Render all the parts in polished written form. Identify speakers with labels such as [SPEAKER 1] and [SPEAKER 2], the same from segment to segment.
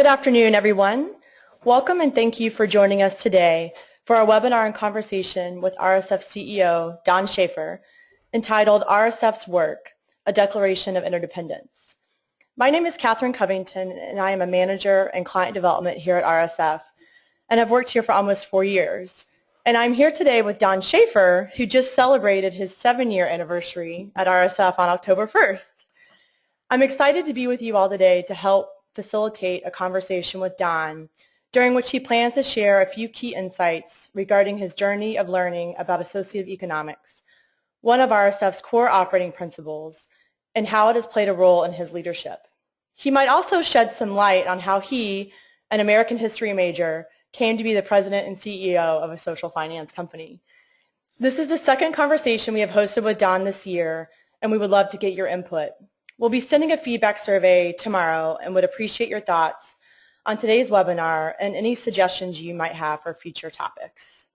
[SPEAKER 1] Good afternoon, everyone. Welcome and thank you for joining us today for our webinar and conversation with RSF CEO Don Shaffer, entitled RSF's Work, A Declaration of Interdependence. My name is Catherine Covington, and I am a manager in client development here at RSF, and I've worked here for almost 4 years. And I'm here today with Don Shaffer, who just celebrated his 7-year anniversary at RSF on October 1st. I'm excited to be with you all today to help facilitate a conversation with Don, during which he plans to share a few key insights regarding his journey of learning about associative economics, one of RSF's core operating principles, and how it has played a role in his leadership. He might also shed some light on how he, an American history major, came to be the president and CEO of a social finance company. This is the second conversation we have hosted with Don this year, and we would love to get your input. We'll be sending a feedback survey tomorrow and would appreciate your thoughts on today's webinar and any suggestions you might have for future topics.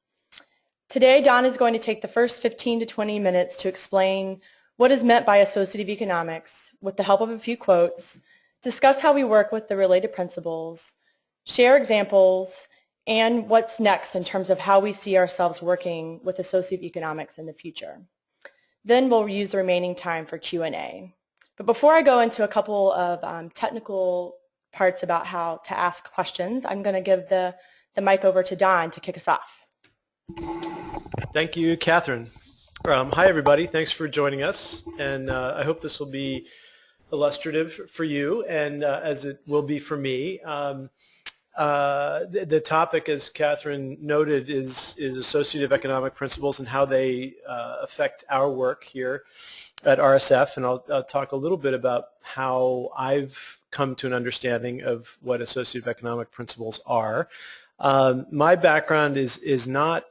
[SPEAKER 1] Today, Don is going to take the first 15 to 20 minutes to explain what is meant by associative economics with the help of a few quotes, discuss how we work with the related principles, share examples, and what's next in terms of how we see ourselves working with associative economics in the future. Then we'll use the remaining time for Q&A. But before I go into a couple of technical parts about how to ask questions, I'm going to give the mic over to Don to kick us off.
[SPEAKER 2] Thank you, Catherine. Hi, everybody. Thanks for joining us. And I hope this will be illustrative for you, and as it will be for me. The topic, as Catherine noted, is associative economic principles and how they affect our work here at RSF, and I'll talk a little bit about how I've come to an understanding of what associative economic principles are. My background is not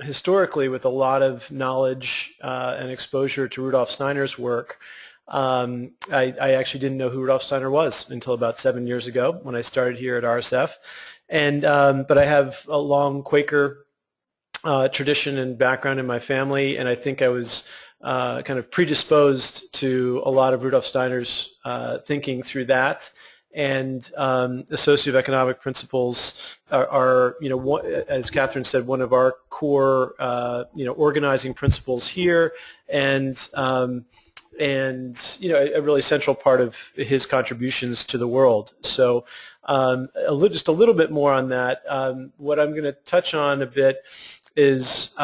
[SPEAKER 2] historically with a lot of knowledge and exposure to Rudolf Steiner's work. I actually didn't know who Rudolf Steiner was until about 7 years ago when I started here at RSF, and but I have a long Quaker tradition and background in my family, and I think I was kind of predisposed to a lot of Rudolf Steiner's thinking through that. And associative economic principles are, you know, as Catherine said, one of our core, you know, organizing principles here, and you know, a really central part of his contributions to the world. So just a little bit more on that. What I'm going to touch on a bit is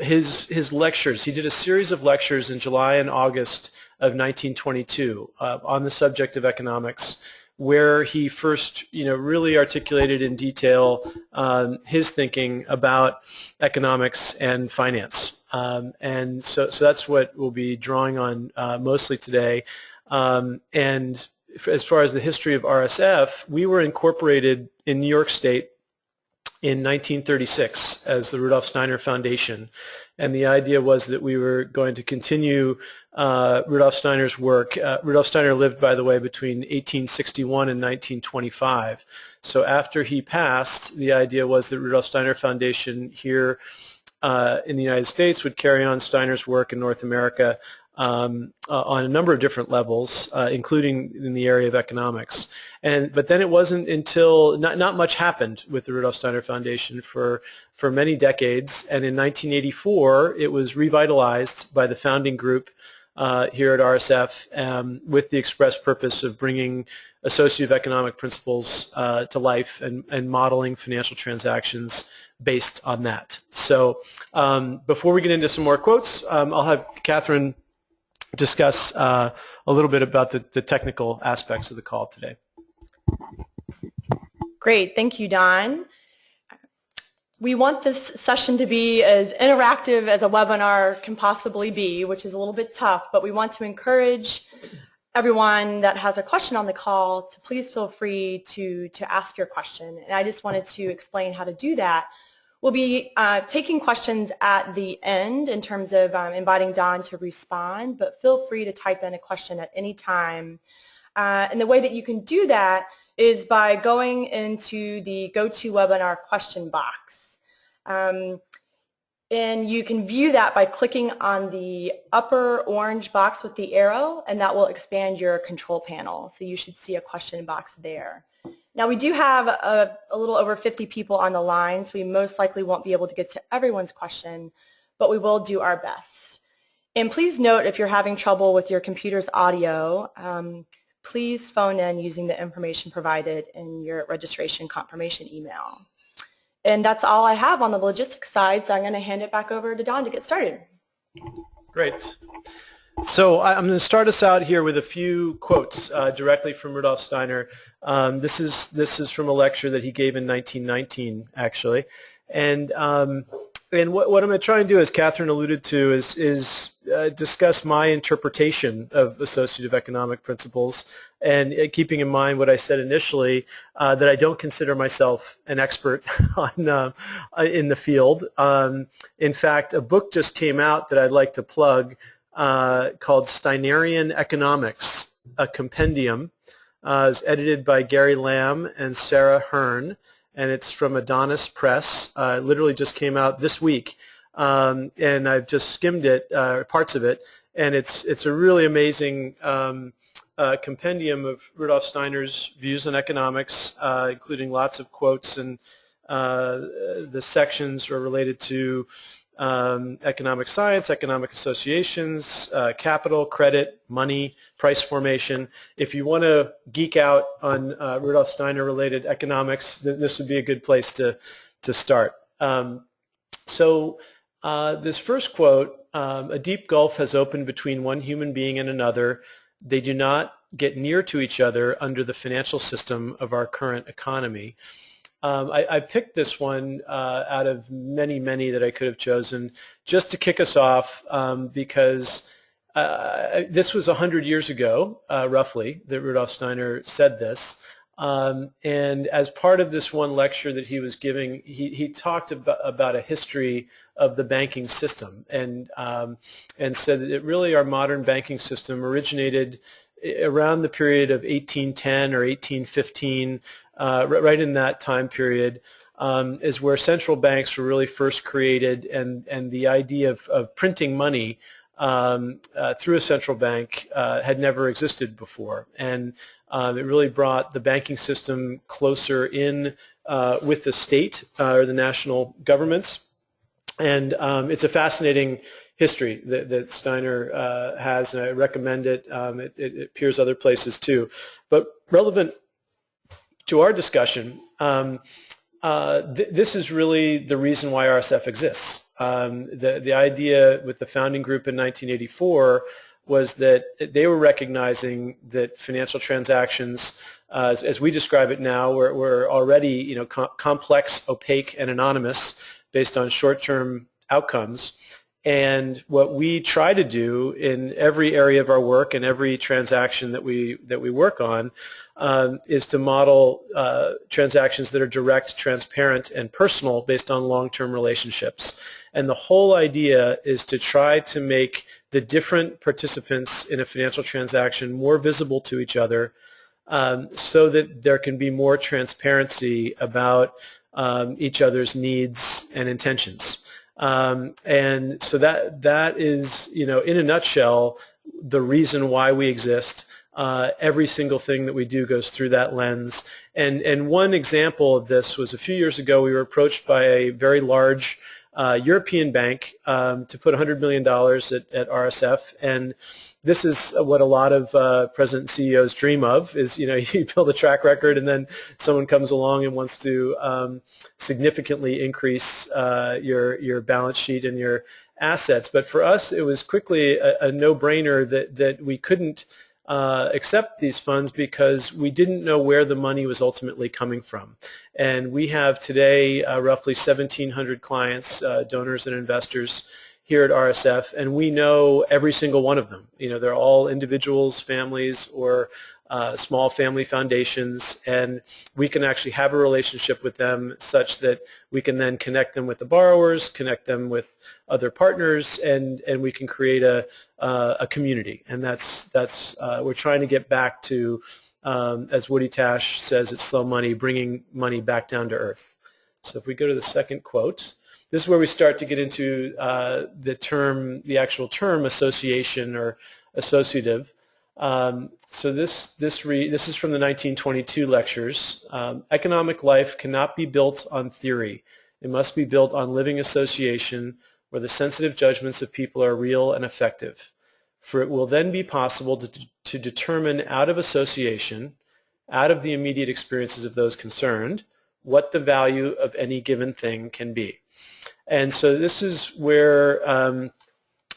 [SPEAKER 2] his lectures. He did a series of lectures in July and August of 1922 on the subject of economics, where he first, you know, really articulated in detail his thinking about economics and finance. And so that's what we'll be drawing on mostly today. And as far as the history of RSF, we were incorporated in New York State in 1936 as the Rudolf Steiner Foundation, and the idea was that we were going to continue Rudolf Steiner's work. Rudolf Steiner lived, by the way, between 1861 and 1925. So after he passed, the idea was that Rudolf Steiner Foundation here in the United States would carry on Steiner's work in North America on a number of different levels, including in the area of economics. But then it wasn't until, not much happened with the Rudolf Steiner Foundation for many decades, and in 1984 it was revitalized by the founding group here at RSF with the express purpose of bringing associative economic principles to life and modeling financial transactions based on that. So before we get into some more quotes, I'll have Catherine discuss a little bit about the technical aspects of the call today.
[SPEAKER 1] Great, thank you, Don. We want this session to be as interactive as a webinar can possibly be, which is a little bit tough, but we want to encourage everyone that has a question on the call to please feel free to ask your question. And I just wanted to explain how to do that. We'll be taking questions at the end in terms of inviting Don to respond, but feel free to type in a question at any time. And the way that you can do that is by going into the GoToWebinar question box. And you can view that by clicking on the upper orange box with the arrow, and that will expand your control panel. So you should see a question box there. Now we do have a little over 50 people on the line, so we most likely won't be able to get to everyone's question, but we will do our best. And please note, if you're having trouble with your computer's audio, please phone in using the information provided in your registration confirmation email. And that's all I have on the logistics side, so I'm going to hand it back over to Don to get started.
[SPEAKER 2] Great. So I'm going to start us out here with a few quotes directly from Rudolf Steiner. This is from a lecture that he gave in 1919, actually. And what I'm going to try and do, as Catherine alluded to, is discuss my interpretation of associative economic principles, and keeping in mind what I said initially, that I don't consider myself an expert in the field. In fact, a book just came out that I'd like to plug called Steinerian Economics, a Compendium. It's edited by Gary Lamb and Sarah Hearn, and it's from Adonis Press. It literally just came out this week, and I've just skimmed it, parts of it, and it's a really amazing compendium of Rudolf Steiner's views on economics, including lots of quotes, and the sections are related to economic science, economic associations, capital, credit, money, price formation. If you want to geek out on Rudolf Steiner-related economics, this would be a good place to start. This first quote, a deep gulf has opened between one human being and another. They do not get near to each other under the financial system of our current economy. I picked this one out of many, many that I could have chosen just to kick us off, because this was 100 years ago, roughly, that Rudolf Steiner said this. And as part of this one lecture that he was giving, he talked about a history of the banking system, and said that really our modern banking system originated around the period of 1810 or 1815, right in that time period, is where central banks were really first created, and the idea of printing money through a central bank had never existed before. And it really brought the banking system closer in with the state or the national governments. And it's a fascinating history that Steiner has, and I recommend it. It appears other places too. But relevant to our discussion, this is really the reason why RSF exists. The idea with the founding group in 1984 was that they were recognizing that financial transactions, as we describe it now, were already complex, opaque, and anonymous based on short-term outcomes. And what we try to do in every area of our work and every transaction that we work on is to model transactions that are direct, transparent, and personal based on long-term relationships. And the whole idea is to try to make the different participants in a financial transaction more visible to each other, so that there can be more transparency about each other's needs and intentions. And so that is, in a nutshell, the reason why we exist. Every single thing that we do goes through that lens. And one example of this was a few years ago. We were approached by a very large European bank to put $100 million at RSF, and this is what a lot of president and CEOs dream of, is, you build a track record and then someone comes along and wants to significantly increase your balance sheet and your assets. But for us, it was quickly a no-brainer that we couldn't accept these funds because we didn't know where the money was ultimately coming from. And we have today roughly 1,700 clients, donors and investors here at RSF, and we know every single one of them. They're all individuals, families, or small family foundations, and we can actually have a relationship with them such that we can then connect them with the borrowers, connect them with other partners, and we can create a community. And that's we're trying to get back to, as Woody Tash says, it's slow money, bringing money back down to earth. So if we go to the second quote, this is where we start to get into the actual term association or associative. So this is from the 1922 lectures. Economic life cannot be built on theory. It must be built on living association where the sensitive judgments of people are real and effective. For it will then be possible to determine out of association, out of the immediate experiences of those concerned, what the value of any given thing can be. And so this is where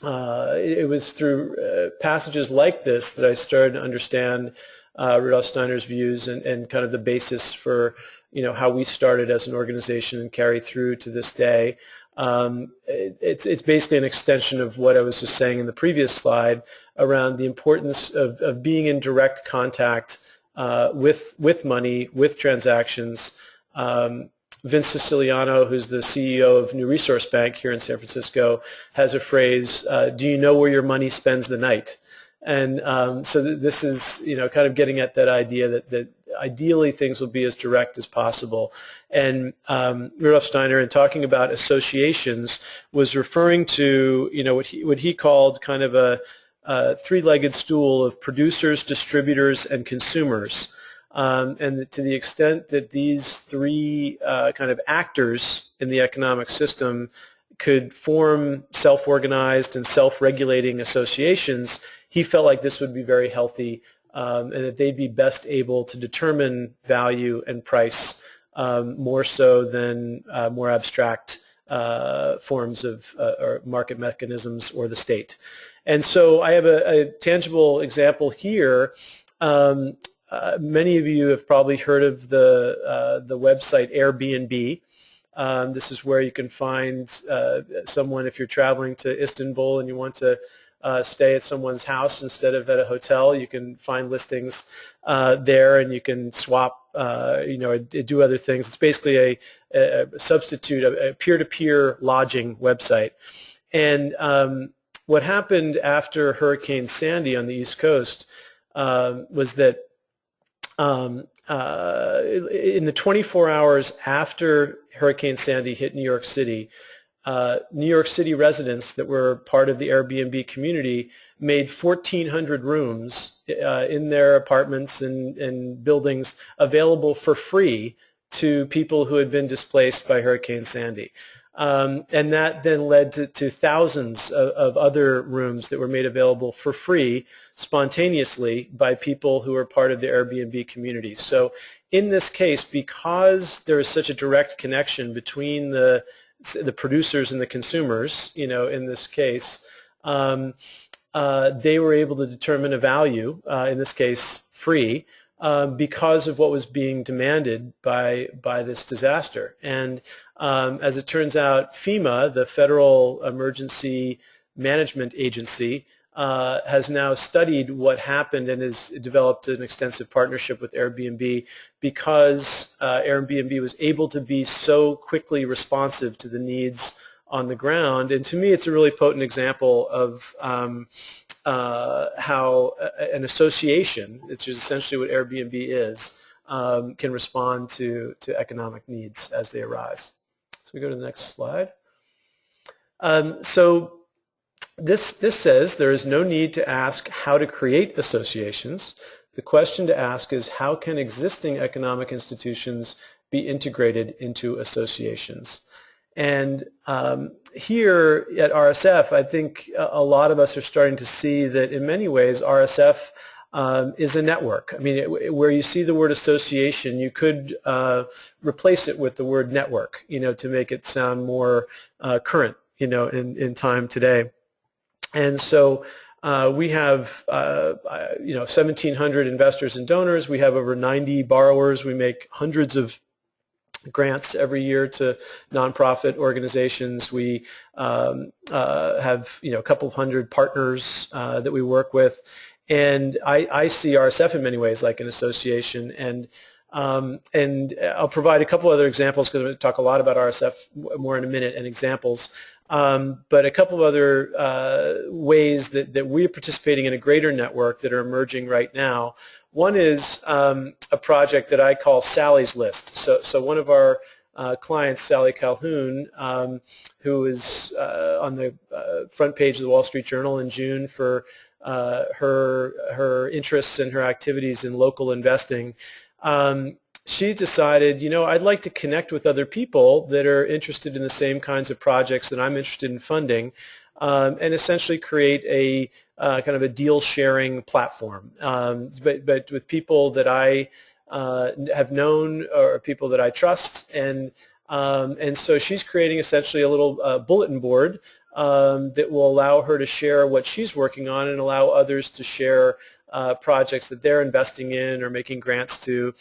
[SPEAKER 2] it was through passages like this that I started to understand Rudolf Steiner's views and kind of the basis for how we started as an organization and carry through to this day. It's basically an extension of what I was just saying in the previous slide around the importance of being in direct contact with money, with transactions. Vince Siciliano, who's the CEO of New Resource Bank here in San Francisco, has a phrase, do you know where your money spends the night? And so this is kind of getting at that idea that ideally things will be as direct as possible. And Rudolf Steiner, in talking about associations, was referring to what he called kind of a three-legged stool of producers, distributors, and consumers. And to the extent that these three kind of actors in the economic system could form self-organized and self-regulating associations, he felt like this would be very healthy and that they'd be best able to determine value and price more so than more abstract forms of or market mechanisms or the state. And so I have a tangible example here. Many of you have probably heard of the website Airbnb. This is where you can find someone if you're traveling to Istanbul and you want to stay at someone's house instead of at a hotel. You can find listings there, and you can swap, do other things. It's basically a substitute, a peer-to-peer lodging website. And what happened after Hurricane Sandy on the East Coast was that in the 24 hours after Hurricane Sandy hit New York City residents that were part of the Airbnb community made 1,400 rooms in their apartments and buildings available for free to people who had been displaced by Hurricane Sandy. And that then led to thousands of other rooms that were made available for free spontaneously by people who were part of the Airbnb community. So in this case, because there is such a direct connection between the producers and the consumers, in this case, they were able to determine a value, in this case free, because of what was being demanded by this disaster. And as it turns out, FEMA, the Federal Emergency Management Agency, has now studied what happened and has developed an extensive partnership with Airbnb because Airbnb was able to be so quickly responsive to the needs on the ground. And to me, it's a really potent example of how an association, which is essentially what Airbnb is, can respond to economic needs as they arise. So we go to the next slide. So this says there is no need to ask how to create associations. The question to ask is how can existing economic institutions be integrated into associations? And here at RSF, I think a lot of us are starting to see that in many ways RSF is a network. I mean, where you see the word association, you could replace it with the word network, to make it sound more current, in time today. And so we have, 1,700 investors and donors. We have over 90 borrowers. We make hundreds of grants every year to nonprofit organizations. We have, a couple of hundred partners that we work with. And I see RSF in many ways like an association. And I'll provide a couple other examples because I'm going to talk a lot about RSF more in a minute and examples. But a couple of other ways that we're participating in a greater network that are emerging right now. One is a project that I call Sally's List. So one of our clients, Sally Calhoun, who is on the front page of the Wall Street Journal in June for her interests and her activities in local investing. She decided, I'd like to connect with other people that are interested in the same kinds of projects that I'm interested in funding, and essentially create a kind of a deal sharing platform, but with people that I have known or people that I trust, and so she's creating essentially a little bulletin board that will allow her to share what she's working on and allow others to share projects that they're investing in or making grants to.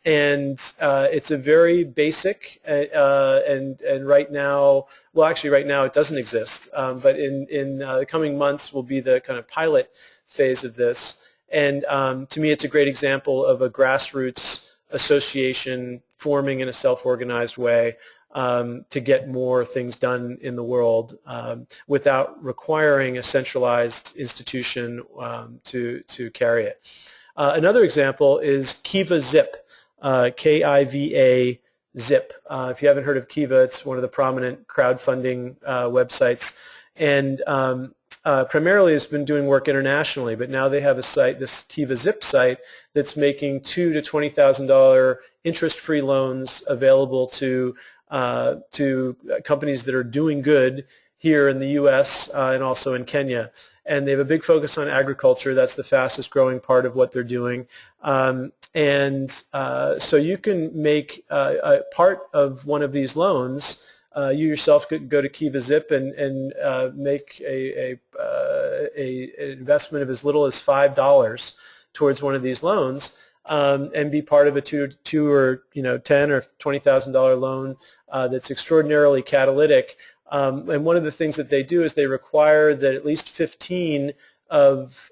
[SPEAKER 2] It's a very basic and right now, well, actually right now it doesn't exist, but in the coming months will be the kind of pilot phase of this. And to me, it's a great example of a grassroots association forming in a self-organized way to get more things done in the world without requiring a centralized institution to carry it. Another example is Kiva Zip, K-I-V-A Zip. If you haven't heard of Kiva, it's one of the prominent crowdfunding websites, and primarily has been doing work internationally, but now they have a site, this Kiva Zip site, that's making $2,000 to $20,000 interest-free loans available to companies that are doing good here in the U.S. And also in Kenya. And they have a big focus on agriculture. That's the fastest growing part of what they're doing. So you can make a part of one of these loans. You yourself could go to Kiva Zip and make an investment of as little as $5 towards one of these loans, and be part of a two or $10,000 or $20,000 loan that's extraordinarily catalytic. And one of the things that they do is they require that at least 15 of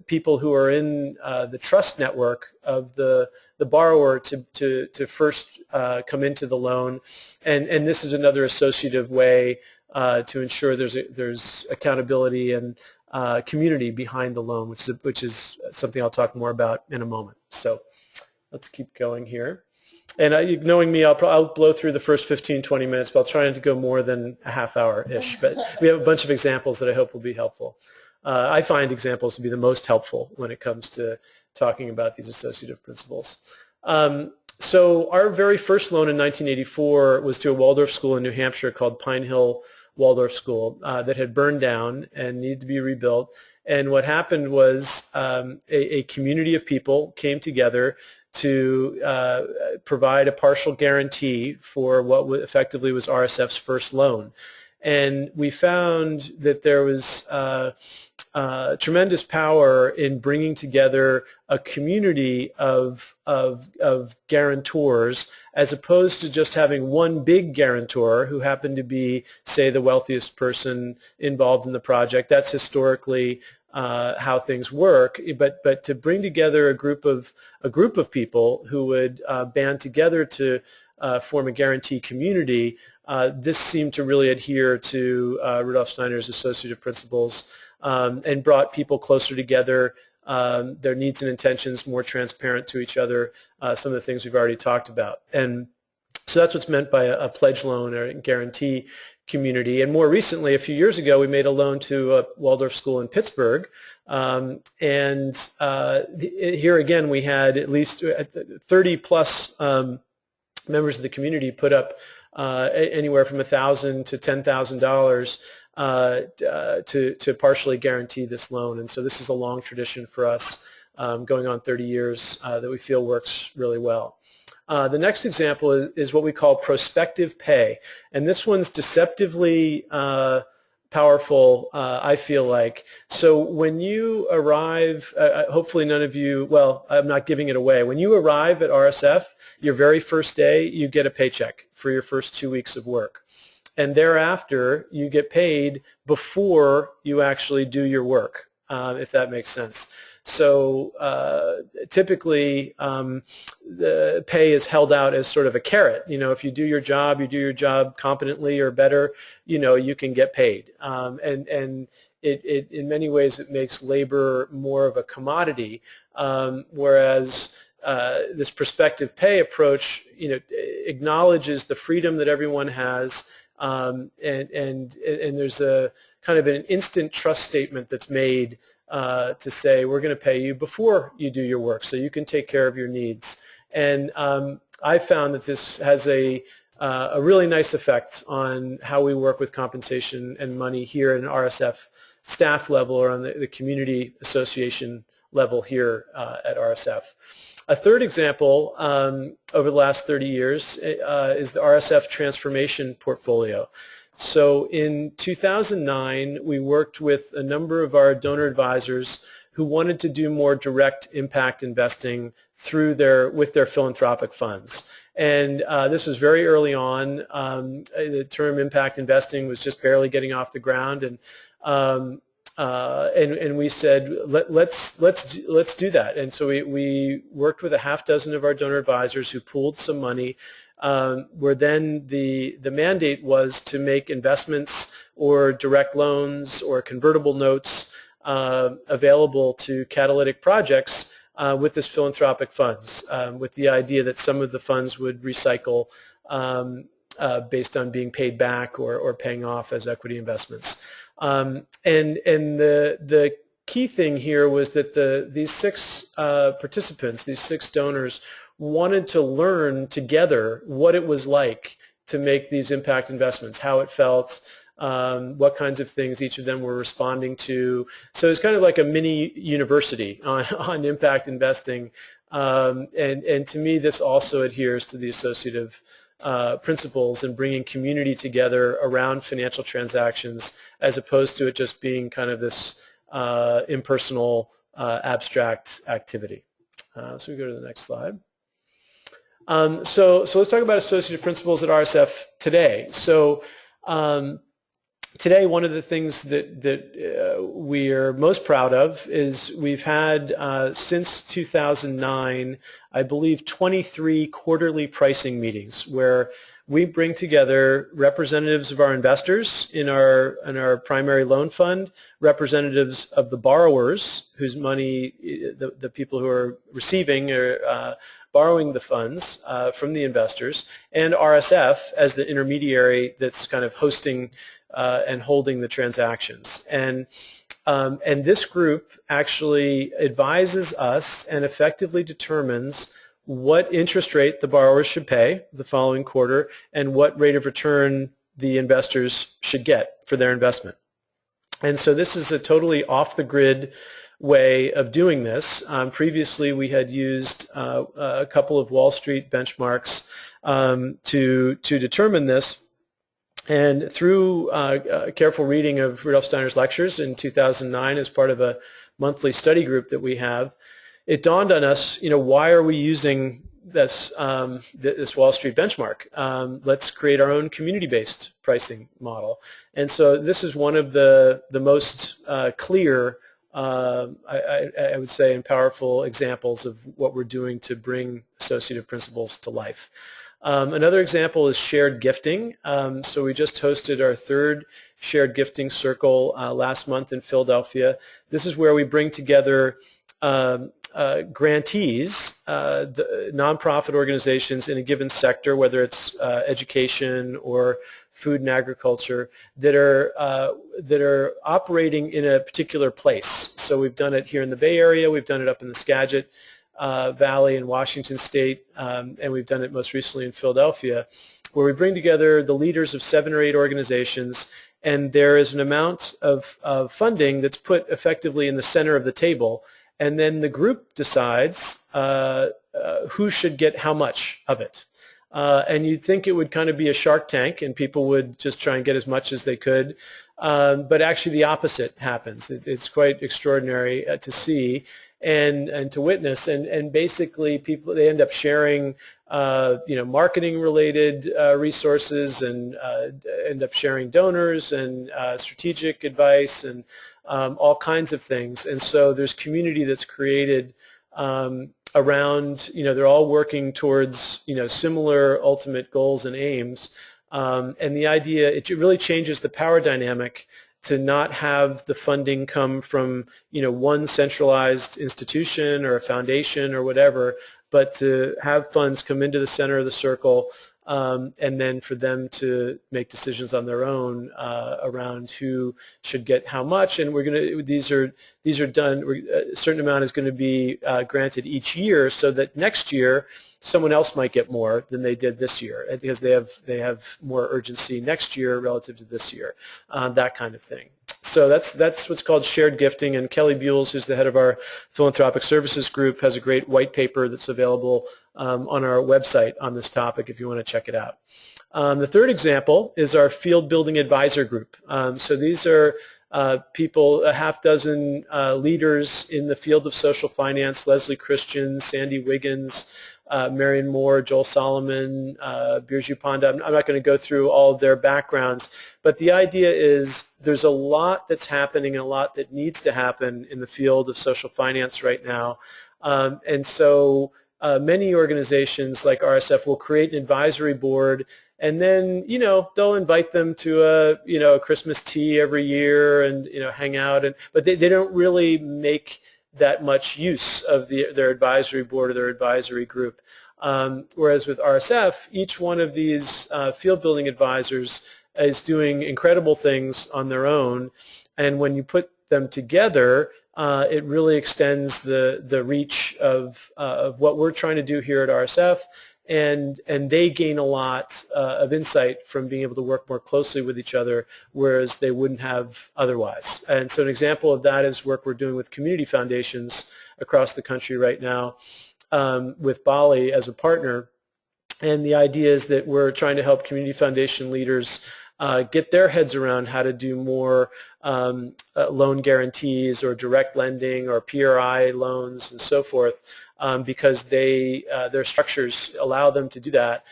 [SPEAKER 2] people who are in the trust network of the borrower to first come into the loan, and this is another associative way to ensure there's accountability and community behind the loan, which is something I'll talk more about in a moment. So let's keep going here. And knowing me, I'll blow through the first 15, 20 minutes, but I'll try not to go more than a half hour-ish. But we have a bunch of examples that I hope will be helpful. I find examples to be the most helpful when it comes to talking about these associative principles. So our very first loan in 1984 was to a Waldorf school in New Hampshire called Pine Hill Waldorf School that had burned down and needed to be rebuilt. And what happened was a community of people came together to provide a partial guarantee for what effectively was RSF's first loan. And we found that there was tremendous power in bringing together a community of guarantors, as opposed to just having one big guarantor who happened to be, say, the wealthiest person involved in the project. That's historically how things work. But to bring together a group of people who would band together to form a guarantee community, this seemed to really adhere to Rudolf Steiner's associative principles, and brought people closer together, their needs and intentions more transparent to each other, some of the things we've already talked about. And so that's what's meant by a pledge loan or a guarantee community. And more recently, a few years ago, we made a loan to a Waldorf school in Pittsburgh. Here again, we had at least 30 plus members of the community put up anywhere from $1,000 to $10,000 to partially guarantee this loan. And so this is a long tradition for us, going on 30 years, that we feel works really well. The next example is what we call prospective pay. And this one's deceptively powerful, I feel like. So when you arrive, hopefully none of you, well, I'm not giving it away. When you arrive at RSF, your very first day, you get a paycheck for your first 2 weeks of work. And thereafter, you get paid before you actually do your work, if that makes sense. So typically, the pay is held out as sort of a carrot. If you do your job competently or better, you can get paid. And it in many ways, it makes labor more of a commodity, whereas this prospective pay approach, acknowledges the freedom that everyone has, and there's a kind of an instant trust statement that's made to say we're going to pay you before you do your work, so you can take care of your needs. And I found that this has a really nice effect on how we work with compensation and money here at an RSF staff level or on the community association level here at RSF. A third example over the last 30 years is the RSF transformation portfolio. So in 2009, we worked with a number of our donor advisors who wanted to do more direct impact investing with their philanthropic funds. And this was very early on. The term impact investing was just barely getting off the ground, and we said let's do that. And so we worked with a half dozen of our donor advisors who pooled some money. Where then the mandate was to make investments or direct loans or convertible notes available to catalytic projects with this philanthropic funds, with the idea that some of the funds would recycle based on being paid back or paying off as equity investments. And the key thing here was that these 6 participants, these 6 donors, wanted to learn together what it was like to make these impact investments, how it felt, what kinds of things each of them were responding to. So it's kind of like a mini university on impact investing. And to me, this also adheres to the associative principles and bringing community together around financial transactions, as opposed to it just being kind of this impersonal, abstract activity. So we go to the next slide. So let's talk about associative principles at RSF today. So today, one of the things that we are most proud of is we've had, since 2009, I believe 23 quarterly pricing meetings where we bring together representatives of our investors in our primary loan fund, representatives of the borrowers whose money, the people who are receiving or borrowing the funds from the investors, and RSF as the intermediary that's kind of hosting and holding the transactions. And this group actually advises us and effectively determines what interest rate the borrowers should pay the following quarter and what rate of return the investors should get for their investment. And so this is a totally off-the-grid way of doing this. Previously, we had used a couple of Wall Street benchmarks to determine this. And through careful reading of Rudolf Steiner's lectures in 2009 as part of a monthly study group that we have, it dawned on us, why are we using this Wall Street benchmark? Let's create our own community-based pricing model. And so this is one of the most clear, I would say, and powerful examples of what we're doing to bring associative principles to life. Another example is shared gifting. So we just hosted our 3rd shared gifting circle last month in Philadelphia. This is where we bring together grantees, the nonprofit organizations in a given sector, whether it's education or food and agriculture, that are operating in a particular place. So we've done it here in the Bay Area, we've done it up in the Skagit Valley in Washington State, and we've done it most recently in Philadelphia, where we bring together the leaders of 7 or 8 organizations, and there is an amount of funding that's put effectively in the center of the table, and then the group decides who should get how much of it. And you'd think it would kind of be a Shark Tank and people would just try and get as much as they could, but actually the opposite happens. It's quite extraordinary to see and to witness, and basically they end up sharing marketing related resources, and end up sharing donors and strategic advice and all kinds of things. And so there's community that's created around, they're all working towards, similar ultimate goals and aims. And the idea, it really changes the power dynamic to not have the funding come from, one centralized institution or a foundation or whatever, but to have funds come into the center of the circle, and then for them to make decisions on their own around who should get how much. And we're going to these are done. A certain amount is going to be granted each year, so that next year someone else might get more than they did this year because they have more urgency next year relative to this year. That kind of thing. So that's what's called shared gifting, and Kelly Buells, who's the head of our philanthropic services group, has a great white paper that's available on our website on this topic if you want to check it out. The third example is our field building advisor group. So these are people, a half dozen leaders in the field of social finance: Leslie Christian, Sandy Wiggins, Marion Moore, Joel Solomon, Birju Panda. I'm not going to go through all of their backgrounds, but the idea is there's a lot that's happening and a lot that needs to happen in the field of social finance right now. And so many organizations like RSF will create an advisory board, and then, they'll invite them to a Christmas tea every year and, hang out. But they don't really make that much use of their advisory board or their advisory group. Whereas with RSF, each one of these field building advisors is doing incredible things on their own, and when you put them together, it really extends the reach of what we're trying to do here at RSF, and they gain a lot of insight from being able to work more closely with each other, whereas they wouldn't have otherwise. And so an example of that is work we're doing with community foundations across the country right now, with Bali as a partner. And the idea is that we're trying to help community foundation leaders get their heads around how to do more loan guarantees or direct lending or PRI loans and so forth, because their structures allow them to do that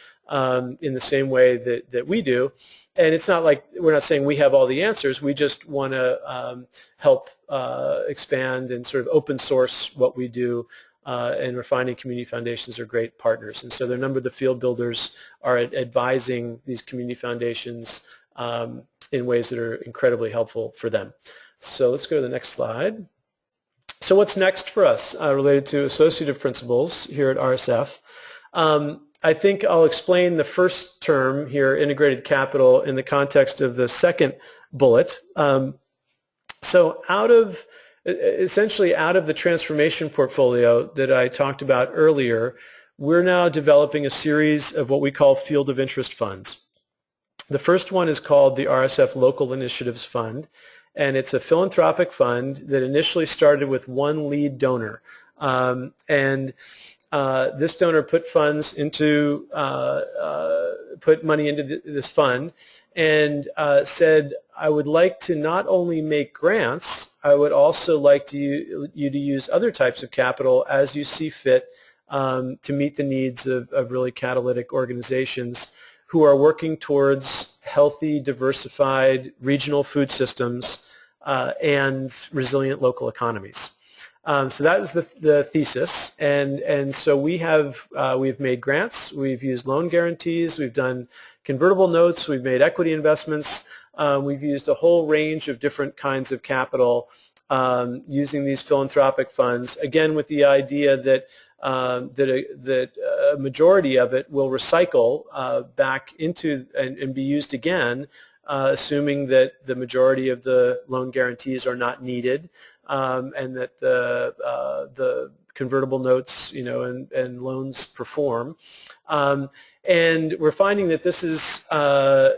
[SPEAKER 2] in the same way that we do. And it's not like we're not saying we have all the answers. We just want to help expand and sort of open source what we do. And we're finding community foundations are great partners. And so a number of the field builders are advising these community foundations in ways that are incredibly helpful for them. So let's go to the next slide. So what's next for us related to associative principles here at RSF? I think I'll explain the first term here, integrated capital, in the context of the second bullet. So essentially out of the transformation portfolio that I talked about earlier, we're now developing a series of what we call field of interest funds. The first one is called the RSF Local Initiatives Fund, and it's a philanthropic fund that initially started with one lead donor. This donor put money into this fund and said, I would like to not only make grants, I would also like you to use other types of capital as you see fit to meet the needs of really catalytic organizations who are working towards healthy, diversified regional food systems and resilient local economies. So that was the thesis, and so we've made grants, we've used loan guarantees, we've done convertible notes, we've made equity investments, we've used a whole range of different kinds of capital using these philanthropic funds, again with the idea that a majority of it will recycle back into and be used again, assuming that the majority of the loan guarantees are not needed, and that the convertible notes, and loans perform. And we're finding that this is a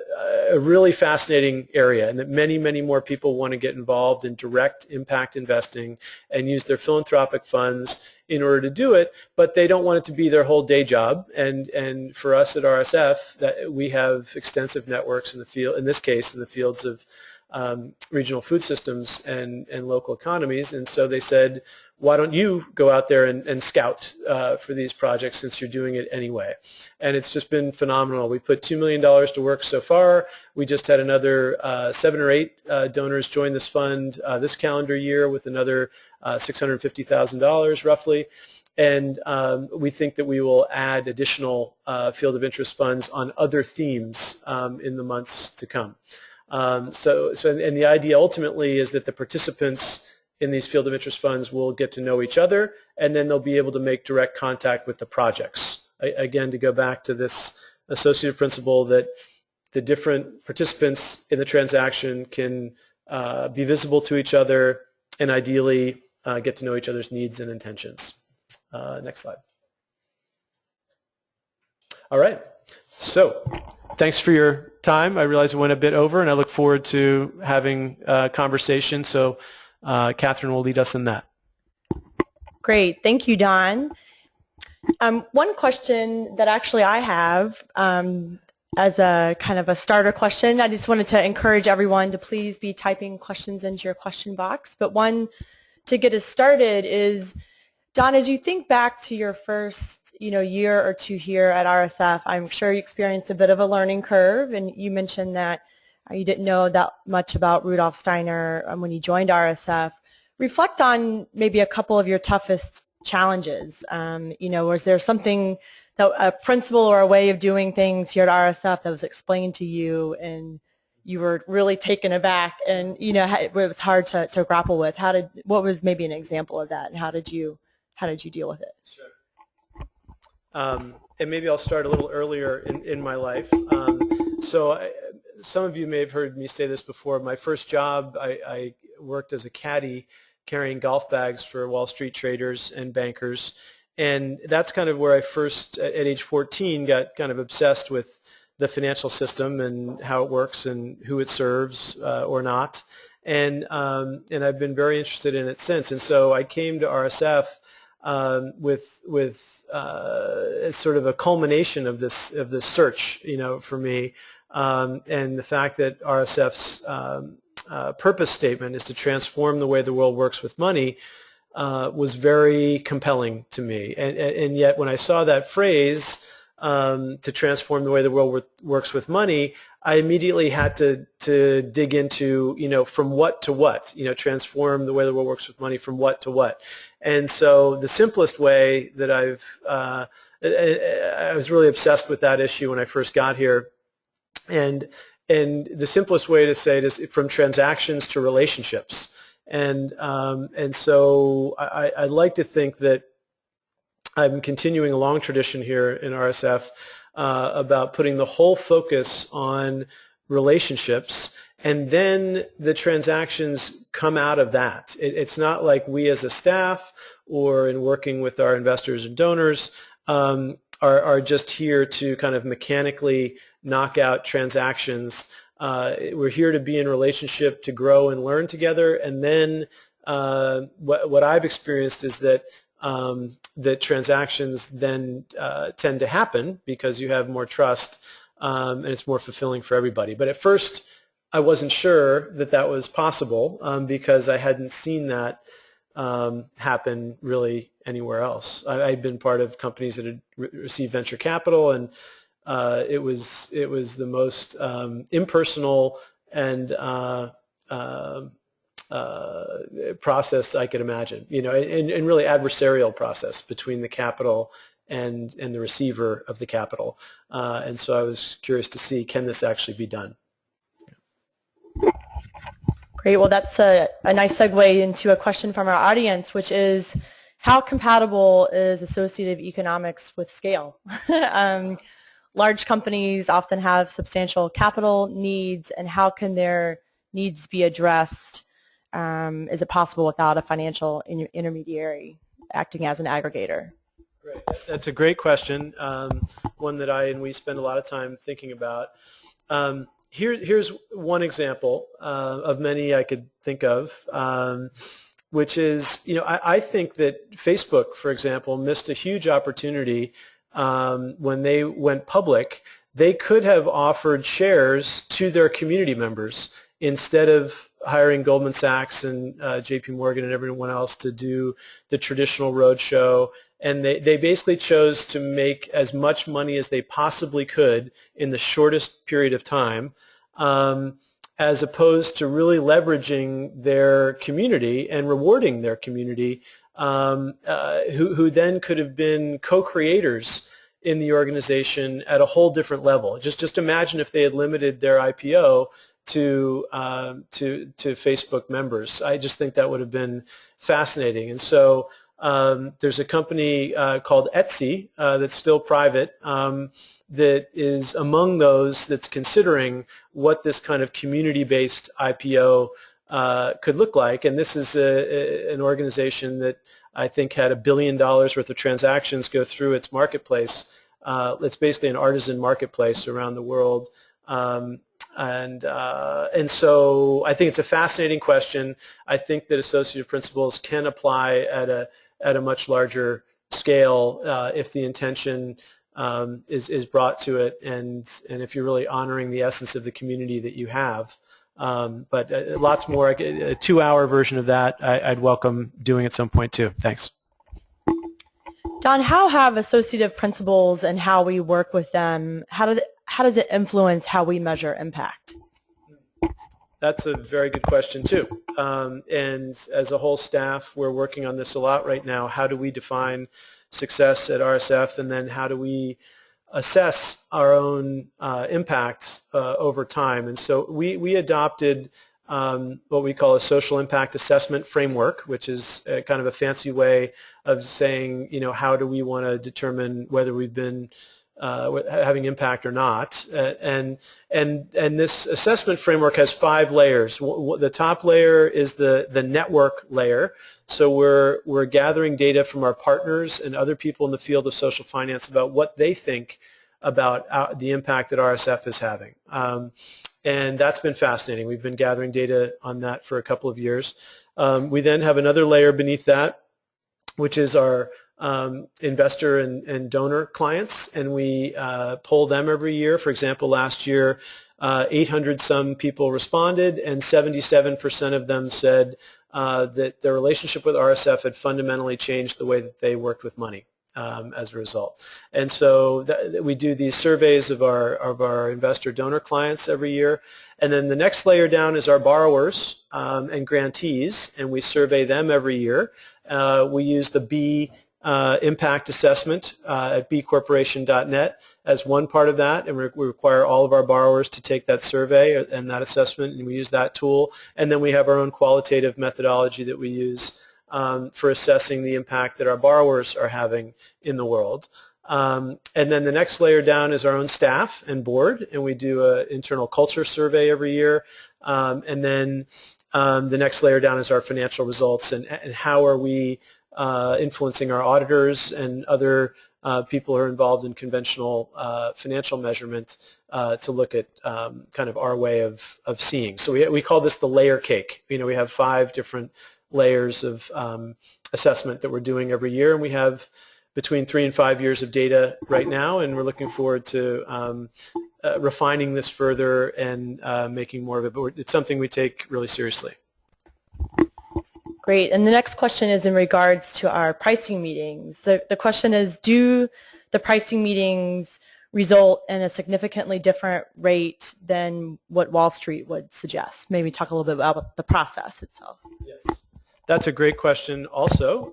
[SPEAKER 2] really fascinating area, and that many, many more people want to get involved in direct impact investing and use their philanthropic funds in order to do it, but they don't want it to be their whole day job. And for us at RSF, that we have extensive networks in the field, in this case, in the fields of regional food systems and local economies. And so they said, why don't you go out there and scout for these projects since you're doing it anyway? And it's just been phenomenal. We put $2 million to work so far. We just had another 7 or 8 donors join this fund this calendar year with another $650,000 roughly. And we think that we will add additional field of interest funds on other themes in the months to come. And the idea ultimately is that the participants in these field of interest funds will get to know each other, and then they'll be able to make direct contact with the projects. Again, to go back to this associative principle that the different participants in the transaction can be visible to each other and ideally get to know each other's needs and intentions. Next slide. All right. So thanks for your time. I realize I went a bit over, and I look forward to having a conversation. So Catherine will lead us in that.
[SPEAKER 1] Great. Thank you, Don. One question that actually I have as a kind of a starter question, I just wanted to encourage everyone to please be typing questions into your question box. But one to get us started is, Don, as you think back to your first year or two here at RSF, I'm sure you experienced a bit of a learning curve, and you mentioned that you didn't know that much about Rudolf Steiner when you joined RSF. Reflect on maybe a couple of your toughest challenges. Was there something, a principle or a way of doing things here at RSF that was explained to you and you were really taken aback and it was hard to grapple with? What was maybe an example of that, and how did you deal with it?
[SPEAKER 2] Sure. And maybe I'll start a little earlier in my life. Some of you may have heard me say this before. My first job, I worked as a caddy carrying golf bags for Wall Street traders and bankers. And that's kind of where I first, at age 14, got kind of obsessed with the financial system and how it works and who it serves or not. And I've been very interested in it since. And so I came to RSF with sort of a culmination of this search, for me, and the fact that RSF's purpose statement is to transform the way the world works with money was very compelling to me. And yet when I saw that phrase, to transform the way the world works with money, I immediately had to dig into, from what to what, transform the way the world works with money from what to what. And so the simplest way that I was really obsessed with that issue when I first got here. And the simplest way to say it is from transactions to relationships. And so I like to think that I'm continuing a long tradition here in RSF about putting the whole focus on relationships, and then the transactions come out of that. It's not like we as a staff or in working with our investors and donors are just here to kind of mechanically knock out transactions. We're here to be in relationship, to grow and learn together, and then what I've experienced is that that transactions then tend to happen because you have more trust and it's more fulfilling for everybody. But at first I wasn't sure that that was possible because I hadn't seen that happen really anywhere else. I'd been part of companies that had received venture capital, and it was the most impersonal and process I could imagine, and really adversarial process between the capital and the receiver of the capital. And so I was curious to see, can this actually be done?
[SPEAKER 1] Great. Well, that's a nice segue into a question from our audience, which is, how compatible is associative economics with scale? Large companies often have substantial capital needs, and how can their needs be addressed? Is it possible without a financial intermediary acting as an aggregator?
[SPEAKER 2] Great. That's a great question, one that I and we spend a lot of time thinking about. Here's one example of many I could think of, which is, I think that Facebook, for example, missed a huge opportunity when they went public. They could have offered shares to their community members instead of hiring Goldman Sachs and JP Morgan and everyone else to do the traditional roadshow. And they basically chose to make as much money as they possibly could in the shortest period of time, as opposed to really leveraging their community and rewarding their community, who then could have been co-creators in the organization at a whole different level. Just imagine if they had limited their IPO Facebook members. I just think that would have been fascinating. And so there's a company called Etsy that's still private that is among those that's considering what this kind of community-based IPO could look like. And this is an organization that I think had $1 billion worth of transactions go through its marketplace. It's basically an artisan marketplace around the world. And so I think it's a fascinating question. I think that associative principles can apply at a much larger scale if the intention is brought to it, and if you're really honoring the essence of the community that you have. But lots more. A 2-hour version of that I'd welcome doing at some point too. Thanks.
[SPEAKER 1] Don, how have associative principles and how we work with them, how does it influence how we measure impact?
[SPEAKER 2] That's a very good question too. And as a whole staff, we're working on this a lot right now. How do we define success at RSF, and then how do we assess our own impacts over time? And so we adopted what we call a social impact assessment framework, which is kind of a fancy way of saying, how do we want to determine whether we've been having impact or not. And this assessment framework has 5 layers. The top layer is the network layer. So we're gathering data from our partners and other people in the field of social finance about what they think about the impact that RSF is having. And that's been fascinating. We've been gathering data on that for a couple of years. We then have another layer beneath that, which is our investor and donor clients, and we poll them every year. For example, last year 800 some people responded, and 77% of them said that their relationship with RSF had fundamentally changed the way that they worked with money as a result. And so we do these surveys of our investor donor clients every year. And then the next layer down is our borrowers and grantees, and we survey them every year. We use the B impact assessment at bcorporation.net as one part of that, and we require all of our borrowers to take that survey and that assessment, and we use that tool. And then we have our own qualitative methodology that we use for assessing the impact that our borrowers are having in the world. And then the next layer down is our own staff and board, and we do an internal culture survey every year. And then the next layer down is our financial results, and how are we influencing our auditors and other people who are involved in conventional financial measurement to look at kind of our way of seeing. So we call this the layer cake. We have 5 different layers of assessment that we're doing every year, and we have between 3 and 5 years of data right now, and we're looking forward to refining this further and making more of it. But it's something we take really seriously.
[SPEAKER 1] Great. And the next question is in regards to our pricing meetings. The question is, do the pricing meetings result in a significantly different rate than what Wall Street would suggest? Maybe talk a little bit about the process itself.
[SPEAKER 2] Yes, that's a great question also.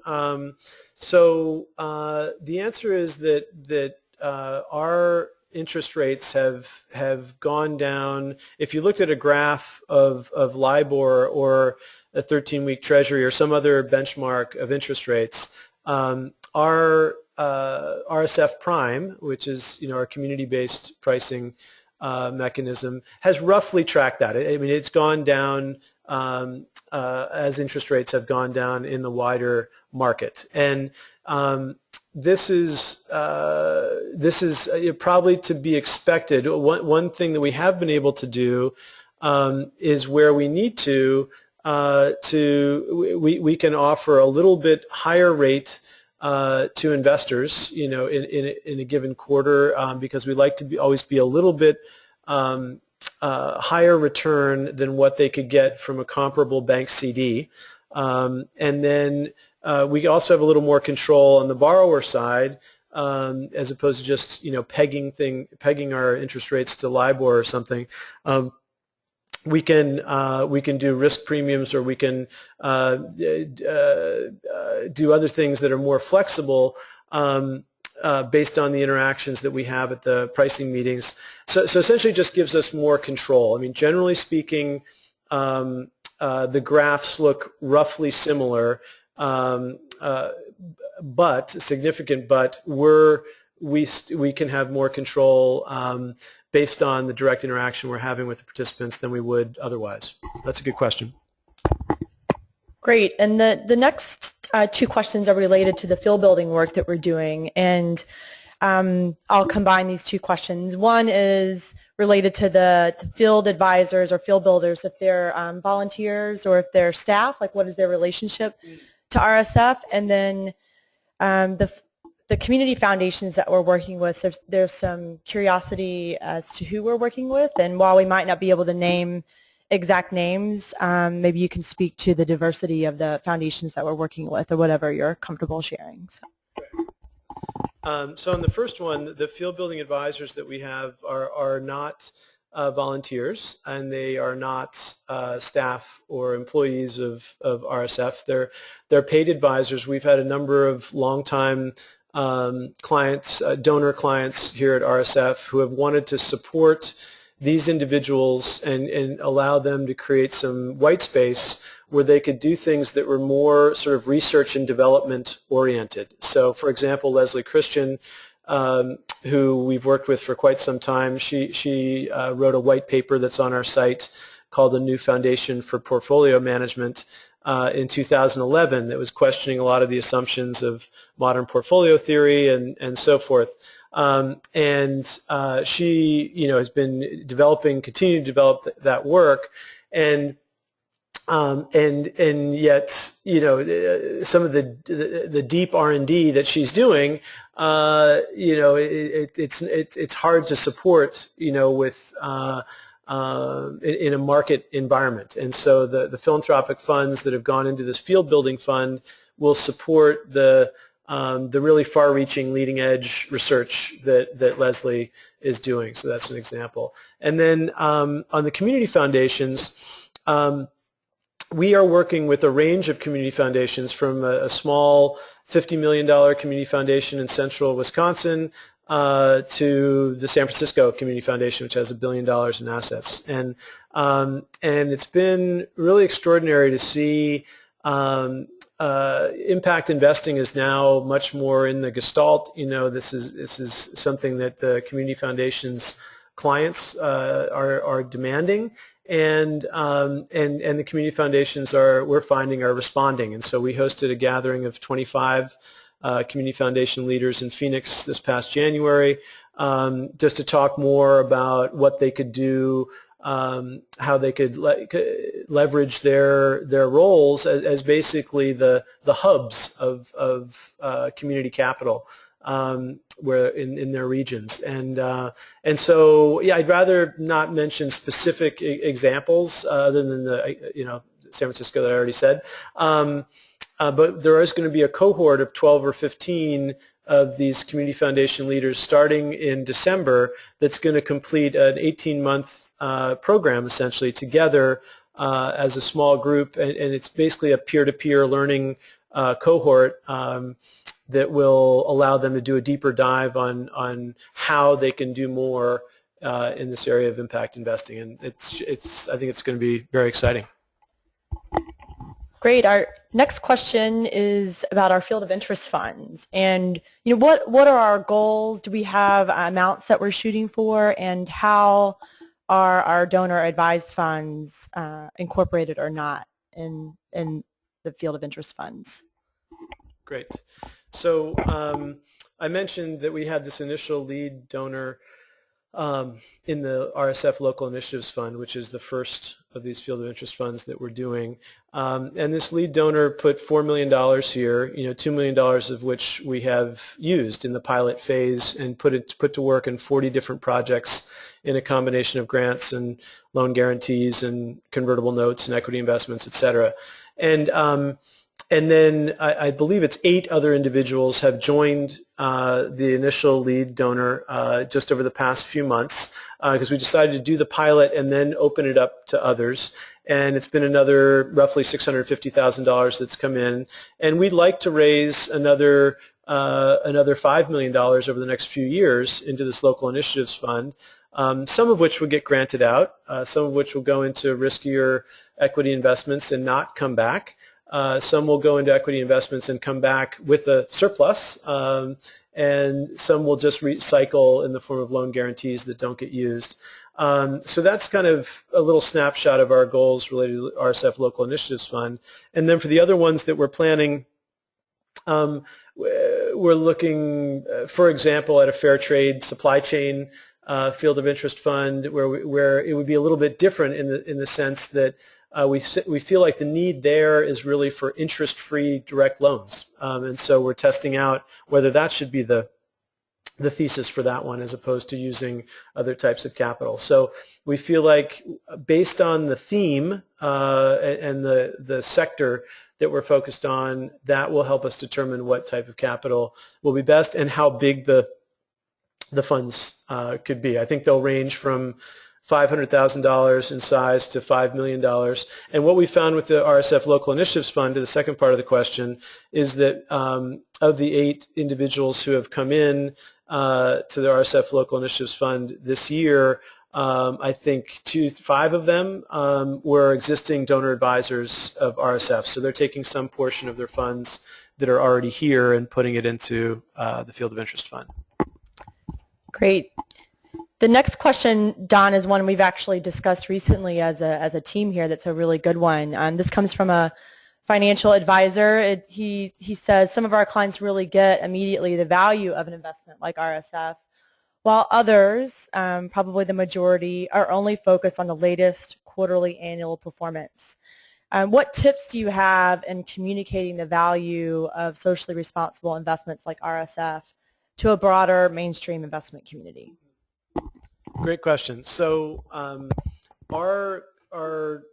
[SPEAKER 2] So the answer is that our interest rates have gone down. If you looked at a graph of LIBOR or a 13-week Treasury or some other benchmark of interest rates, our RSF Prime, which is our community-based pricing mechanism, has roughly tracked that. I mean, it's gone down as interest rates have gone down in the wider market, and this is probably to be expected. One thing that we have been able to do is where we need to we can offer a little bit higher rate to investors, in a given quarter, because we like to always be a little bit higher return than what they could get from a comparable bank CD. And then we also have a little more control on the borrower side, as opposed to just pegging our interest rates to LIBOR or something. We can do risk premiums, or we can do other things that are more flexible. based on the interactions that we have at the pricing meetings. So essentially just gives us more control. I mean, generally speaking, the graphs look roughly similar, but significant, but we can have more control based on the direct interaction we're having with the participants than we would otherwise. That's a good question.
[SPEAKER 1] Great. And the next two questions are related to the field building work that we're doing. And I'll combine these two questions. One is related to the field advisors or field builders, if they're volunteers or if they're staff, like what is their relationship to RSF? And then the community foundations that we're working with, there's some curiosity as to who we're working with. And while we might not be able to name exact names, maybe you can speak to the diversity of the foundations that we're working with or whatever you're comfortable sharing.
[SPEAKER 2] So on the first one, the field building advisors that we have are not volunteers, and they are not staff or employees of RSF. They're paid advisors. We've had a number of longtime clients, donor clients here at RSF who have wanted to support these individuals and allow them to create some white space where they could do things that were more sort of research and development oriented. So for example, Leslie Christian, who we've worked with for quite some time, she wrote a white paper that's on our site called A New Foundation for Portfolio Management in 2011 that was questioning a lot of the assumptions of modern portfolio theory and so forth. She, has been continuing to develop that work, and yet, some of the deep R&D that she's doing, it's hard to support, with in a market environment. And so the philanthropic funds that have gone into this field building fund will support the really far-reaching leading-edge research that Leslie is doing. So that's an example. And then on the community foundations, we are working with a range of community foundations, from a small $50 million community foundation in central Wisconsin to the San Francisco Community Foundation, which has $1 billion in assets. And it's been really extraordinary to see. Impact investing is now much more in the gestalt. This is something that the community foundations clients are demanding, and the community foundations we're finding are responding. And so we hosted a gathering of 25 community foundation leaders in Phoenix this past January, just to talk more about what they could do, how they could leverage their roles as basically the hubs of community capital, where in their regions. And so yeah, I'd rather not mention specific examples other than the San Francisco that I already said. But there is going to be a cohort of 12 or 15 of these community foundation leaders starting in December that's going to complete an 18-month program essentially together as a small group, and it's basically a peer-to-peer learning cohort that will allow them to do a deeper dive on how they can do more in this area of impact investing, and I think it's going to be very exciting.
[SPEAKER 1] Great. Our next question is about our field of interest funds, and what are our goals? Do we have amounts that we're shooting for, and how are our donor advised funds incorporated or not in the field of interest funds?
[SPEAKER 2] Great. So I mentioned that we had this initial lead donor in the RSF Local Initiatives Fund, which is the first of these field of interest funds that we're doing. And this lead donor put $4 million here, $2 million of which we have used in the pilot phase and put to work in 40 different projects in a combination of grants and loan guarantees and convertible notes and equity investments, et cetera. And then I believe it's 8 other individuals have joined the initial lead donor just over the past few months, because we decided to do the pilot and then open it up to others. And it's been another roughly $650,000 that's come in. And we'd like to raise another another $5 million over the next few years into this local initiatives fund, some of which will get granted out, some of which will go into riskier equity investments and not come back. Some will go into equity investments and come back with a surplus, and some will just recycle in the form of loan guarantees that don't get used. So that's kind of a little snapshot of our goals related to the RSF Local Initiatives Fund. And then for the other ones that we're planning, we're looking, for example, at a fair trade supply chain field of interest fund where it would be a little bit different in the sense that we feel like the need there is really for interest-free direct loans. And so we're testing out whether that should be the thesis for that one as opposed to using other types of capital. So we feel like based on the theme and the sector that we're focused on, that will help us determine what type of capital will be best and how big the funds could be. I think they'll range from $500,000 in size to $5 million. And what we found with the RSF Local Initiatives Fund, to the second part of the question, is that of the 8 individuals who have come in to the RSF Local Initiatives Fund this year, I think 5 of them were existing donor advisors of RSF. So they're taking some portion of their funds that are already here and putting it into the Field of Interest Fund.
[SPEAKER 1] Great. The next question, Don, is one we've actually discussed recently as a team here. That's a really good one. This comes from a financial advisor. He says some of our clients really get immediately the value of an investment like RSF, while others, probably the majority, are only focused on the latest quarterly annual performance. What tips do you have in communicating the value of socially responsible investments like RSF to a broader mainstream investment community?
[SPEAKER 2] Great question. So our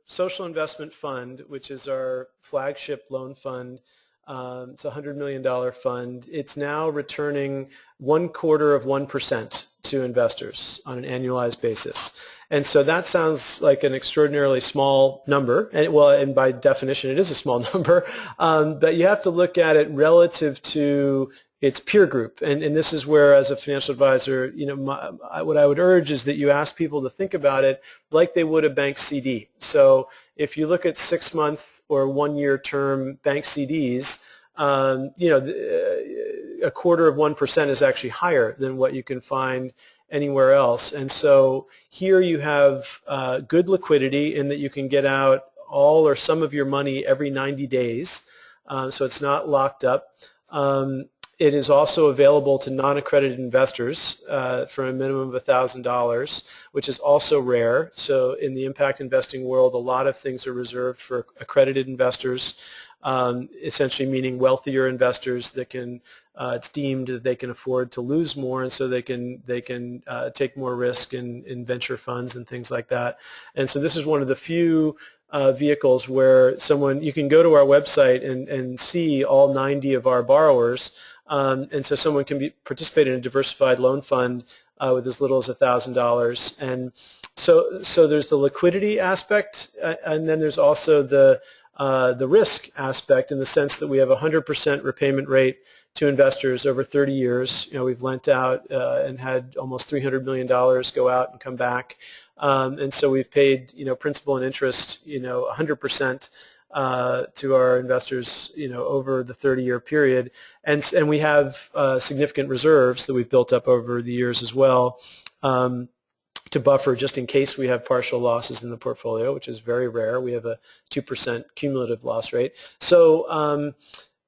[SPEAKER 2] social investment fund, which is our flagship loan fund, it's a $100 million fund. It's now returning 1/4% to investors on an annualized basis. And so that sounds like an extraordinarily small number. And by definition, it is a small number. But you have to look at it relative to its peer group. And this is where, as a financial advisor, what I would urge is that you ask people to think about it like they would a bank CD. So if you look at 6-month or 1-year term bank CDs, 1/4% is actually higher than what you can find anywhere else. And so here you have good liquidity in that you can get out all or some of your money every 90 days. So it's not locked up. It is also available to non-accredited investors for a minimum of $1,000, which is also rare. So in the impact investing world, a lot of things are reserved for accredited investors, essentially meaning wealthier investors that can, it's deemed that they can afford to lose more, and so they can take more risk in venture funds and things like that. And so this is one of the few vehicles where you can go to our website and see all 90 of our borrowers. And so someone can participate in a diversified loan fund with as little as $1,000. And so there's the liquidity aspect, and then there's also the risk aspect in the sense that we have a 100% repayment rate to investors over 30 years. We've lent out and had almost $300 million go out and come back. And so we've paid, principal and interest, 100%. To our investors, over the 30-year period, and we have significant reserves that we've built up over the years as well to buffer just in case we have partial losses in the portfolio, which is very rare. We have a 2% cumulative loss rate. So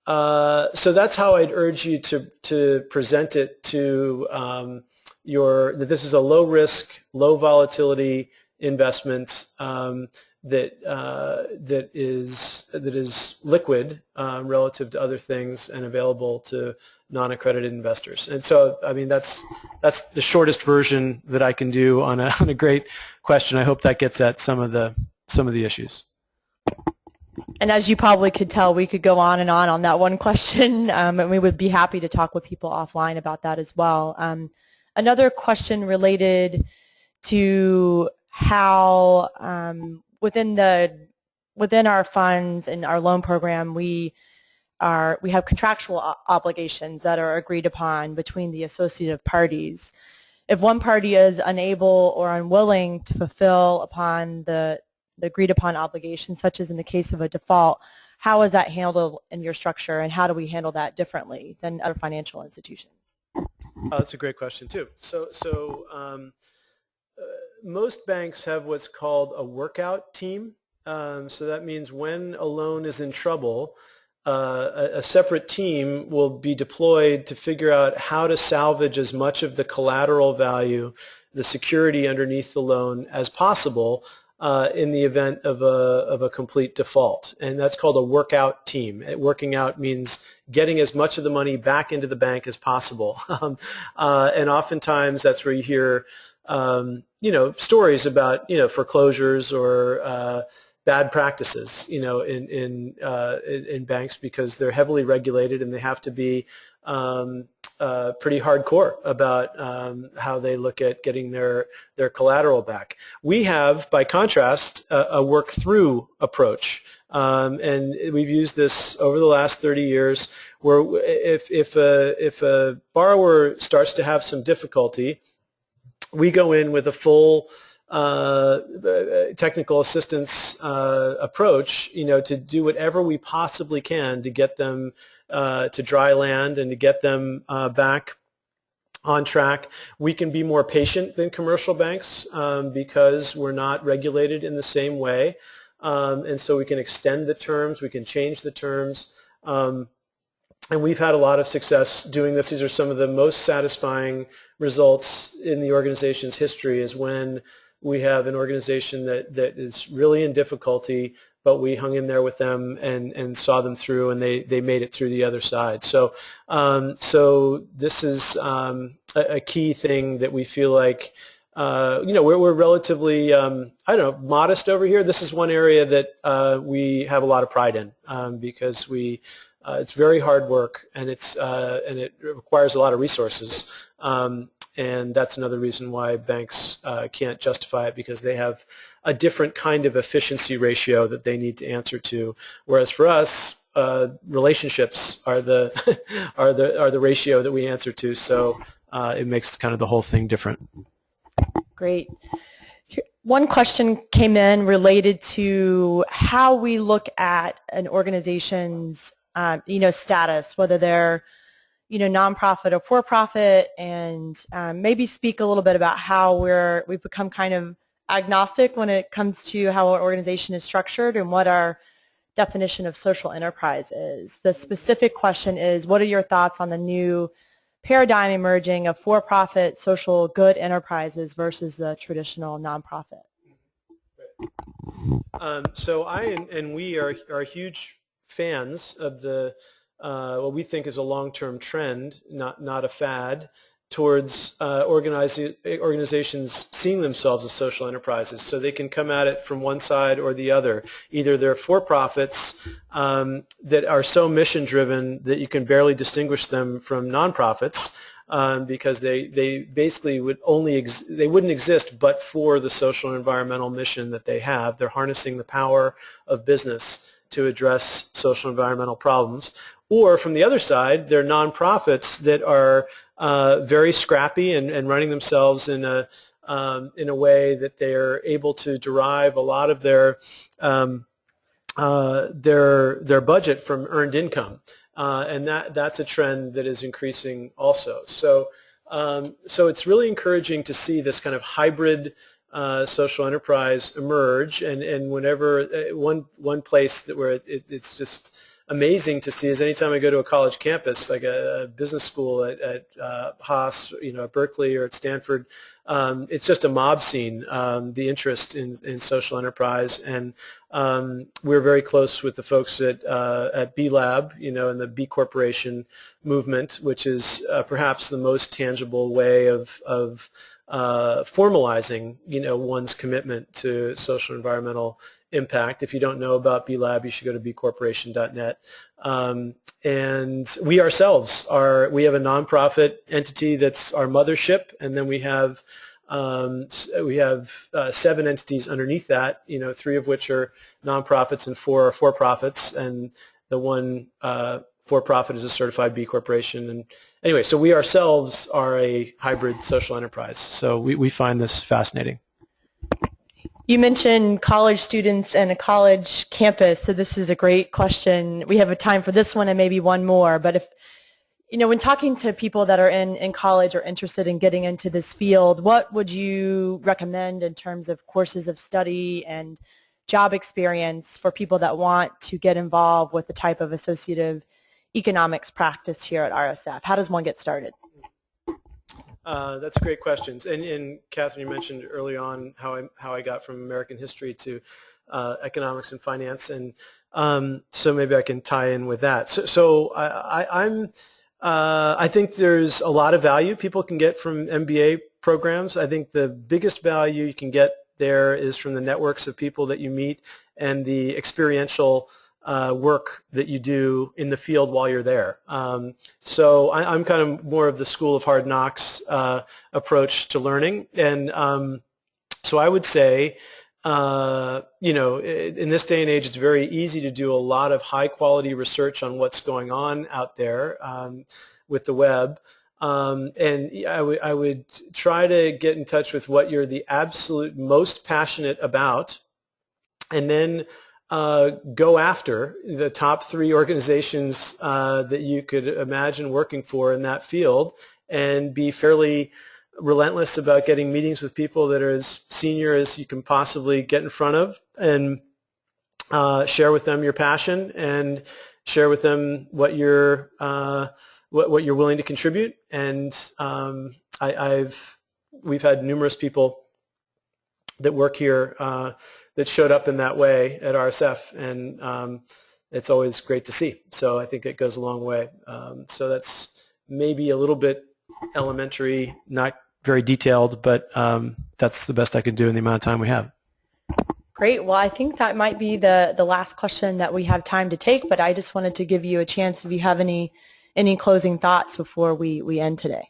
[SPEAKER 2] that's how I'd urge you to present it to that this is a low risk, low volatility investment. That is liquid relative to other things and available to non-accredited investors. And so, that's the shortest version that I can do on a great question. I hope that gets at some of the issues.
[SPEAKER 1] And as you probably could tell, we could go on that one question, and we would be happy to talk with people offline about that as well. Another question related to how within our funds and our loan program, we we have contractual obligations that are agreed upon between the associative parties. If one party is unable or unwilling to fulfill upon the agreed upon obligations, such as in the case of a default, how is that handled in your structure, and how do we handle that differently than other financial institutions?
[SPEAKER 2] Oh, that's a great question too. Most banks have what's called a workout team. So that means when a loan is in trouble, a separate team will be deployed to figure out how to salvage as much of the collateral value, the security underneath the loan as possible in the event of a complete default. And that's called a workout team. Working out means getting as much of the money back into the bank as possible. And oftentimes that's where you hear stories about foreclosures or bad practices in banks, because they're heavily regulated and they have to be pretty hardcore about how they look at getting their collateral back. We have, by contrast, a work-through approach, and we've used this over the last 30 years, where if a borrower starts to have some difficulty, we go in with a full technical assistance approach, to do whatever we possibly can to get them to dry land and to get them back on track. We can be more patient than commercial banks because we're not regulated in the same way, and so we can extend the terms, we can change the terms. And we've had a lot of success doing this. These are some of the most satisfying results in the organization's history, is when we have an organization that is really in difficulty, but we hung in there with them and saw them through, and they made it through the other side. So this is a key thing that we feel like, we're relatively, modest over here. This is one area that we have a lot of pride in because it's very hard work, and it requires a lot of resources, and that's another reason why banks can't justify it, because they have a different kind of efficiency ratio that they need to answer to. Whereas for us, relationships are the are the ratio that we answer to. So it makes kind of the whole thing different.
[SPEAKER 1] Great. One question came in related to how we look at an organization's status, whether they're nonprofit or for-profit, and maybe speak a little bit about how we've become kind of agnostic when it comes to how our organization is structured and what our definition of social enterprise is. The specific question is, what are your thoughts on the new paradigm emerging of for-profit social good enterprises versus the traditional nonprofit?
[SPEAKER 2] So I and we are huge fans of the what we think is a long-term trend, not a fad, towards organizations seeing themselves as social enterprises, so they can come at it from one side or the other. Either they're for-profits that are so mission-driven that you can barely distinguish them from nonprofits, because they basically they wouldn't exist but for the social and environmental mission that they have. They're harnessing the power of business to address social and environmental problems. Or from the other side, they're nonprofits that are very scrappy and running themselves in a way that they are able to derive a lot of their budget from earned income, and that's a trend that is increasing also. So it's really encouraging to see this kind of hybrid social enterprise emerge, and whenever one place where it's just amazing to see is anytime I go to a college campus, like a business school at Haas, at Berkeley or at Stanford, it's just a mob scene, the interest in social enterprise. And we're very close with the folks at B Lab, and the B Corporation movement, which is perhaps the most tangible way of formalizing, one's commitment to social and environmental impact. If you don't know about B Lab, you should go to bcorporation.net. And we ourselves we have a nonprofit entity that's our mothership, and then we have 7 entities underneath that, 3 of which are nonprofits and 4 are for-profits, and one for-profit is a certified B corporation. And anyway, so we ourselves are a hybrid social enterprise. So we find this fascinating.
[SPEAKER 1] You mentioned college students and a college campus, so this is a great question. We have a time for this one and maybe one more, but if, when talking to people that are in college or interested in getting into this field, what would you recommend in terms of courses of study and job experience for people that want to get involved with the type of associative economics practice here at RSF? How does one get started?
[SPEAKER 2] That's great questions. And Catherine, you mentioned early on how I got from American history to economics and finance, and so maybe I can tie in with that. So I think there's a lot of value people can get from MBA programs. I think the biggest value you can get there is from the networks of people that you meet and the experiential work that you do in the field while you're there. So I'm kind of more of the school of hard knocks approach to learning. And so I would say, in this day and age, it's very easy to do a lot of high quality research on what's going on out there with the web. And I would try to get in touch with what you're the absolute most passionate about, and then go after the top 3 organizations that you could imagine working for in that field, and be fairly relentless about getting meetings with people that are as senior as you can possibly get in front of, and share with them your passion and share with them what you're willing to contribute. And we've had numerous people that work here that showed up in that way at RSF, and it's always great to see. So I think it goes a long way. So that's maybe a little bit elementary, not very detailed, but that's the best I can do in the amount of time we have.
[SPEAKER 1] Great. Well, I think that might be the last question that we have time to take, but I just wanted to give you a chance if you have any closing thoughts before we end today.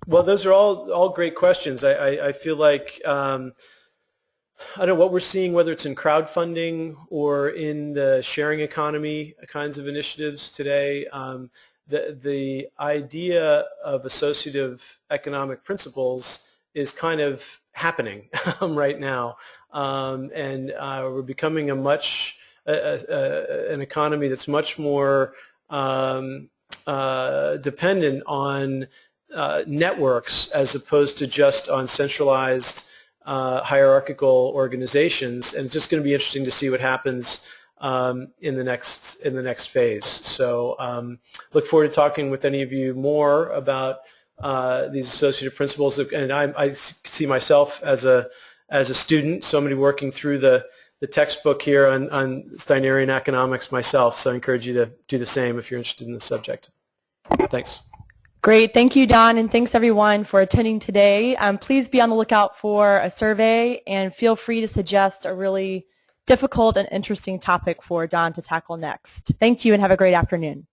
[SPEAKER 2] Well, those are all great questions. I feel like I don't know what we're seeing, whether it's in crowdfunding or in the sharing economy kinds of initiatives today. The idea of associative economic principles is kind of happening right now, and we're becoming an economy that's much more dependent on networks as opposed to just on centralized hierarchical organizations, and it's just going to be interesting to see what happens in the next phase. So look forward to talking with any of you more about these associative principles. And I see myself as a student, somebody working through the textbook here on Steinerian economics myself. So I encourage you to do the same if you're interested in the subject. Thanks.
[SPEAKER 1] Great. Thank you, Don, and thanks everyone for attending today. Please be on the lookout for a survey, and feel free to suggest a really difficult and interesting topic for Don to tackle next. Thank you, and have a great afternoon.